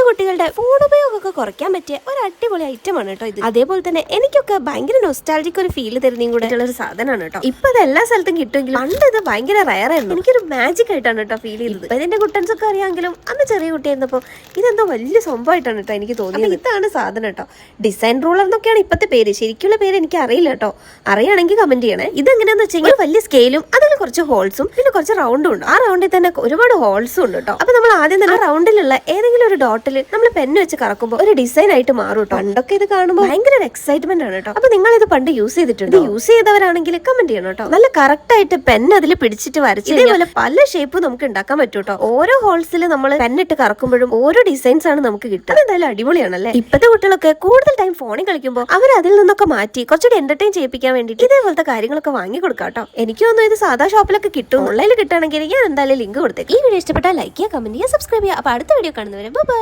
കുട്ടികളുടെ ഫോൺ ഉപയോഗമൊക്കെ കുറയ്ക്കാൻ പറ്റിയ ഒരു അടിപൊളി ഐറ്റം ആണ് കേട്ടോ ഇത്. അതേപോലെ തന്നെ എനിക്കൊക്കെ ഭയങ്കര നൊസ്റ്റാൾജിക് ഒരു ഫീൽ തരുന്നതും കൂടെ ഉള്ള ഒരു സാധനമാണ് കേട്ടോ. ഇപ്പൊ അത് എല്ലാ സ്ഥലത്തും കിട്ടുമെങ്കിലും പണ്ട് ഇത് ഭയങ്കര റയർ ആയിരുന്നു. എനിക്കൊരു മാജിക് ആയിട്ടാണ് കേട്ടോ ഫീൽ ചെയ്തത്. ഇപ്പൊ ഇതിന്റെ കുട്ടൻസ് ഒക്കെ അറിയാമെങ്കിലും അന്ന് ചെറിയ കുട്ടിയായിരുന്നപ്പോ ഇതെന്തോ വലിയ സംഭവമായിട്ടാണ് കേട്ടോ എനിക്ക് തോന്നിയത്. ഇതാണ് സാധനം കേട്ടോ. ഡിസൈൻ റൂളർ എന്നൊക്കെയാണ് ഇപ്പത്തെ പേര്. ശരിക്കുള്ള പേര് എനിക്ക് അറിയില്ല കേട്ടോ. അറിയാണെങ്കിൽ കമന്റ് ചെയ്യണേ. ഇതെങ്ങനെയാന്ന് വെച്ചാൽ വലിയ സ്കെയിലും അതിൽ കുറച്ച് ഹോൾസും പിന്നെ കുറച്ച് റൗണ്ടും ഉണ്ട്. ആ റൗണ്ടിൽ തന്നെ ഒരുപാട് ഹോൾസും ഉണ്ട് കേട്ടോ. അപ്പൊ നമ്മൾ ആദ്യം തന്നെ റൗണ്ടിലുള്ള ഏതെങ്കിലും ഒരു ഡോട്ടിൽ നമ്മൾ പെന്ന് വെച്ച് കറക്കുമ്പോൾ ഒരു ഡിസൈൻ ആയിട്ട് മാറും കേട്ടോ. പണ്ടൊക്കെ ഇത് കാണുമ്പോൾ ഭയങ്കര എക്സൈറ്റ്മെന്റ് ആണ് കേട്ടോ. അപ്പൊ നിങ്ങൾ ഇത് പണ്ട് യൂസ് ചെയ്തിട്ടുണ്ട്? യൂസ് ചെയ്തവരാണെങ്കിൽ കമന്റ് ചെയ്യണം കേട്ടോ. നല്ല കറക്റ്റ് ആയിട്ട് പെൻ അതിൽ പിടിച്ചിട്ട് വരച്ച് ഇതേപോലെ പല ഷേപ്പ് നമുക്ക് ഉണ്ടാക്കാൻ പറ്റും കേട്ടോ. ഓരോ ഹോൾസിൽ നമ്മൾ പെന്നിട്ട് കറക്കുമ്പോഴും ഓരോ ഡിസൈൻസ് ആണ് നമുക്ക് കിട്ടുക. എന്തായാലും അടിപൊളിയാണല്ലേ. ഇപ്പത്തെ കുട്ടികളൊക്കെ കൂടുതൽ ടൈം ഫോണിൽ കളിക്കുമ്പോൾ അവർ അതിൽ നിന്നൊക്കെ മാറ്റി കുറച്ചുകൂടി എന്റർടൈൻ ചെയ്യിപ്പിക്കാൻ വേണ്ടിയിട്ട് ഇതേപോലത്തെ കാര്യങ്ങളൊക്കെ വാങ്ങി കൊടുക്കാം കേട്ടോ. എനിക്ക് തോന്നുന്നു ഇത് സാധാ ഷോപ്പിലൊക്കെ കിട്ടും. ഓൺലൈനിൽ കിട്ടുകയാണെങ്കിൽ ഞാൻ എന്തായാലും ലിങ്ക് കൊടുത്തേക്ക്. ഈ വീഡിയോ ഇഷ്ടപ്പെട്ടാൽ ലൈക്ക് ചെയ്യുക, കമന്റ് ചെയ്യുക, സബ്സ്ക്രൈബ് ചെയ്യുക. അപ്പൊ അടുത്ത വീഡിയോ കാണുന്നവരെ ബൈ.